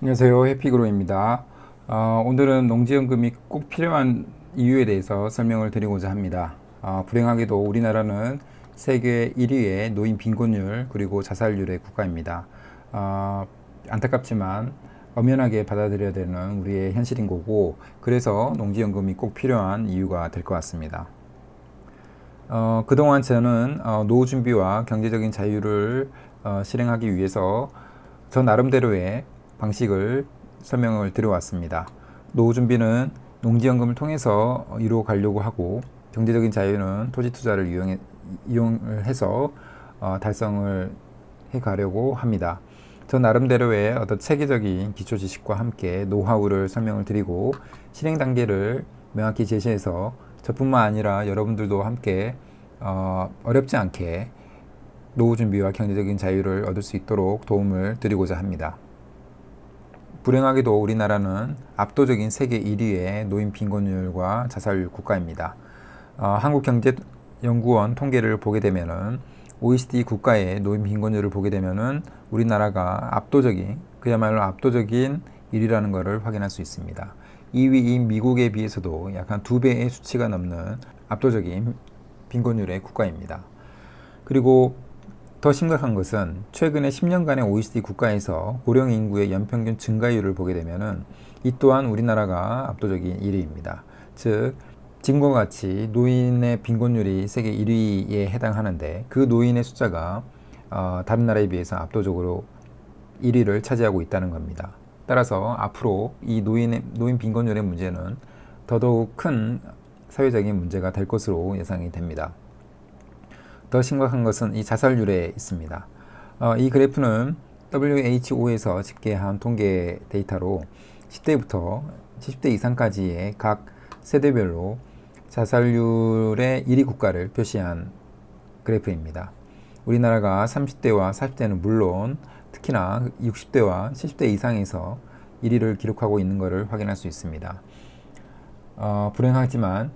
안녕하세요. 해피그로입니다. 오늘은 농지연금이 꼭 필요한 이유에 대해서 설명을 드리고자 합니다. 불행하게도 우리나라는 세계 1위의 노인 빈곤율 그리고 자살률의 국가입니다. 안타깝지만 엄연하게 받아들여야 되는 우리의 현실인 거고, 그래서 농지연금이 꼭 필요한 이유가 될 것 같습니다. 그동안 저는 노후 준비와 경제적인 자유를 실행하기 위해서 저 나름대로의 방식을 설명을 드려왔습니다. 노후 준비는 농지연금을 통해서 이루어 가려고 하고, 경제적인 자유는 토지 투자를 이용을 해서 달성을 해 가려고 합니다. 저 나름대로의 어떤 체계적인 기초 지식과 함께 노하우를 설명을 드리고, 실행 단계를 명확히 제시해서 저뿐만 아니라 여러분들도 함께 어렵지 않게 노후 준비와 경제적인 자유를 얻을 수 있도록 도움을 드리고자 합니다. 불행하게도 우리나라는 압도적인 세계 1위의 노인 빈곤율과 자살률 국가입니다. 한국경제연구원 통계를 보게 되면은 OECD 국가의 노인 빈곤율을 보게 되면은 우리나라가 그야말로 압도적인 1위라는 것을 확인할 수 있습니다. 2위인 미국에 비해서도 약 한 2배의 수치가 넘는 압도적인 빈곤율의 국가입니다. 그리고 더 심각한 것은 최근에 10년간의 OECD 국가에서 고령 인구의 연평균 증가율을 보게 되면은 이 또한 우리나라가 압도적인 1위입니다. 즉, 지금과 같이 노인의 빈곤율이 세계 1위에 해당하는데, 그 노인의 숫자가 다른 나라에 비해서 압도적으로 1위를 차지하고 있다는 겁니다. 따라서 앞으로 이 노인 빈곤율의 문제는 더더욱 큰 사회적인 문제가 될 것으로 예상이 됩니다. 더 심각한 것은 이 자살률에 있습니다. 이 그래프는 WHO에서 집계한 통계 데이터로 10대부터 70대 이상까지의 각 세대별로 자살률의 1위 국가를 표시한 그래프입니다. 우리나라가 30대와 40대는 물론 특히나 60대와 70대 이상에서 1위를 기록하고 있는 것을 확인할 수 있습니다. 불행하지만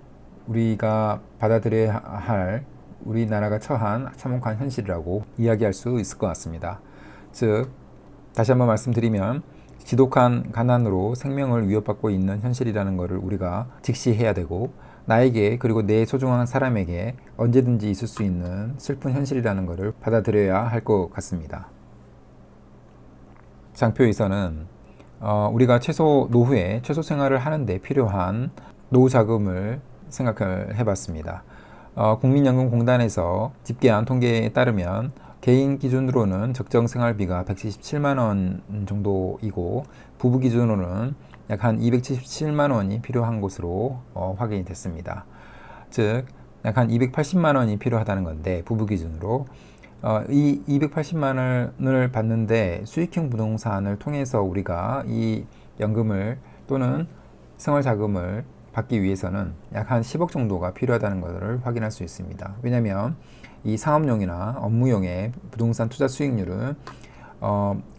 우리가 받아들여야 할 우리나라가 처한 참혹한 현실이라고 이야기할 수 있을 것 같습니다. 즉, 다시 한번 말씀드리면 지독한 가난으로 생명을 위협받고 있는 현실이라는 것을 우리가 직시해야 되고, 나에게 그리고 내 소중한 사람에게 언제든지 있을 수 있는 슬픈 현실이라는 것을 받아들여야 할 것 같습니다. 장표에서는 우리가 노후에 최소 생활을 하는데 필요한 노후 자금을 생각을 해봤습니다. 국민연금공단에서 집계한 통계에 따르면 개인 기준으로는 적정 생활비가 177만 원 정도이고, 부부 기준으로는 약 한 277만 원이 필요한 것으로 확인이 됐습니다. 즉, 약 한 280만 원이 필요하다는 건데, 부부 기준으로 이 280만 원을 받는데 수익형 부동산을 통해서 우리가 이 연금을 또는 생활자금을 받기 위해서는 약 한 10억 정도가 필요하다는 것을 확인할 수 있습니다. 왜냐하면 이 상업용이나 업무용의 부동산 투자 수익률은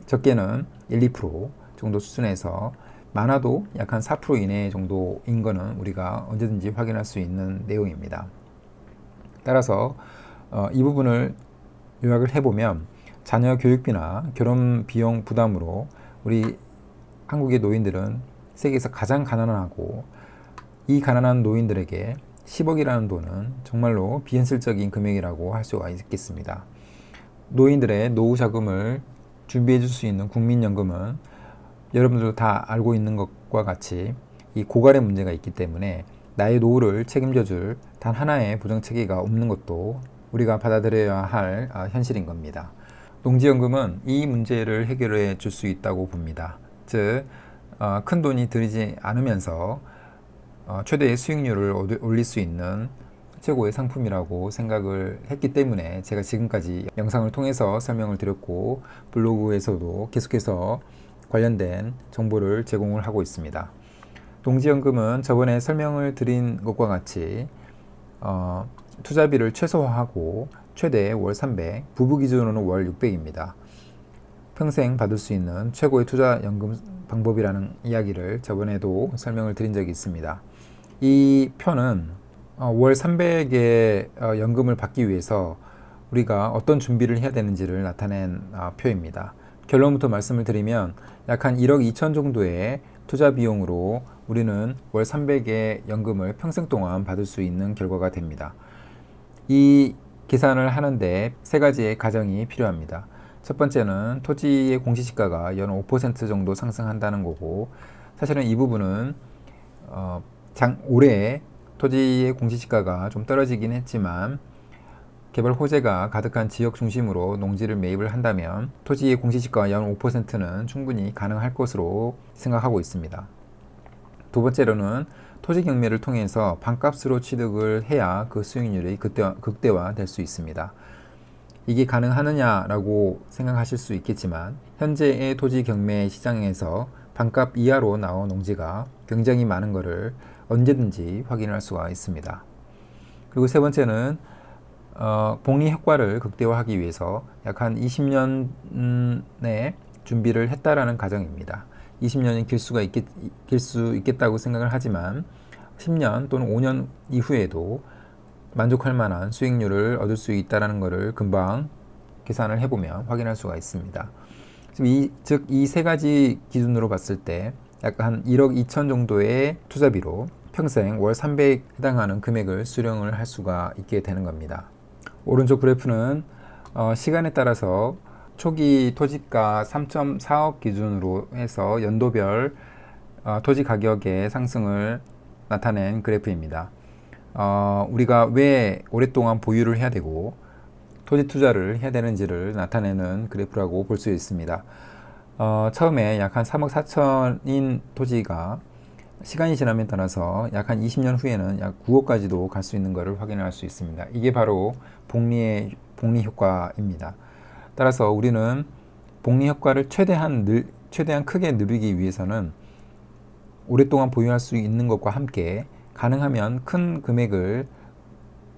적게는 1, 2% 정도 수준에서 많아도 약 한 4% 이내 정도인 것은 우리가 언제든지 확인할 수 있는 내용입니다. 따라서 이 부분을 요약을 해보면 자녀 교육비나 결혼 비용 부담으로 우리 한국의 노인들은 세계에서 가장 가난하고, 이 가난한 노인들에게 10억이라는 돈은 정말로 비현실적인 금액이라고 할 수가 있겠습니다. 노인들의 노후 자금을 준비해 줄 수 있는 국민연금은 여러분들도 다 알고 있는 것과 같이 이 고갈의 문제가 있기 때문에 나의 노후를 책임져 줄 단 하나의 보장 체계가 없는 것도 우리가 받아들여야 할 현실인 겁니다. 농지연금은 이 문제를 해결해 줄 수 있다고 봅니다. 즉, 큰 돈이 들이지 않으면서 최대의 수익률을 올릴 수 있는 최고의 상품이라고 생각을 했기 때문에 제가 지금까지 영상을 통해서 설명을 드렸고, 블로그에서도 계속해서 관련된 정보를 제공을 하고 있습니다. 농지연금은 저번에 설명을 드린 것과 같이 투자비를 최소화하고 최대 월 300, 부부 기준으로는 월 600입니다. 평생 받을 수 있는 최고의 투자연금 방법이라는 이야기를 저번에도 설명을 드린 적이 있습니다. 이 표는 월 300의 연금을 받기 위해서 우리가 어떤 준비를 해야 되는지를 나타낸 표입니다. 결론부터 말씀을 드리면 약 한 1억 2천 정도의 투자 비용으로 우리는 월 300의 연금을 평생 동안 받을 수 있는 결과가 됩니다. 이 계산을 하는데 세 가지의 가정이 필요합니다. 첫 번째는 토지의 공시지가가 연 5% 정도 상승한다는 거고, 사실은 이 부분은 올해 토지의 공시지가가 좀 떨어지긴 했지만 개발 호재가 가득한 지역 중심으로 농지를 매입을 한다면 토지의 공시지가와 연 5%는 충분히 가능할 것으로 생각하고 있습니다. 두 번째로는 토지 경매를 통해서 반값으로 취득을 해야 그 수익률이 극대화될 수 있습니다. 이게 가능하느냐라고 생각하실 수 있겠지만 현재의 토지 경매 시장에서 반값 이하로 나온 농지가 굉장히 많은 것을 언제든지 확인할 수가 있습니다. 그리고 세 번째는 복리 효과를 극대화하기 위해서 약 한 20년의 준비를 했다라는 가정입니다. 20년이 길 수 있겠다고 생각을 하지만 10년 또는 5년 이후에도 만족할 만한 수익률을 얻을 수 있다는 것을 금방 계산을 해보면 확인할 수가 있습니다. 즉 이 세 가지 기준으로 봤을 때 약 한 1억 2천 정도의 투자비로 평생 월 300에 해당하는 금액을 수령을 할 수가 있게 되는 겁니다. 오른쪽 그래프는 시간에 따라서 초기 토지가 3.4억 기준으로 해서 연도별 토지 가격의 상승을 나타낸 그래프입니다. 우리가 왜 오랫동안 보유를 해야 되고 토지 투자를 해야 되는지를 나타내는 그래프라고 볼 수 있습니다. 처음에 약 한 3억 4천인 토지가 시간이 지남에 따라서 약 한 20년 후에는 약 9억까지도 갈 수 있는 것을 확인할 수 있습니다. 이게 바로 복리 효과입니다. 따라서 우리는 복리 효과를 최대한 크게 누리기 위해서는 오랫동안 보유할 수 있는 것과 함께 가능하면 큰 금액을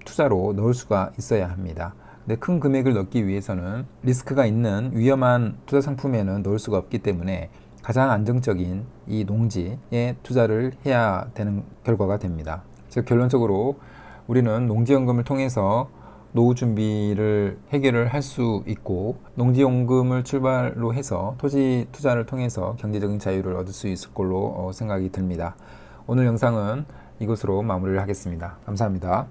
투자로 넣을 수가 있어야 합니다. 근데 큰 금액을 넣기 위해서는 리스크가 있는 위험한 투자 상품에는 넣을 수가 없기 때문에 가장 안정적인 이 농지에 투자를 해야 되는 결과가 됩니다. 즉 결론적으로 우리는 농지연금을 통해서 노후 준비를 해결을 할 수 있고 농지연금을 출발로 해서 토지 투자를 통해서 경제적인 자유를 얻을 수 있을 걸로 생각이 듭니다. 오늘 영상은 이것으로 마무리를 하겠습니다. 감사합니다.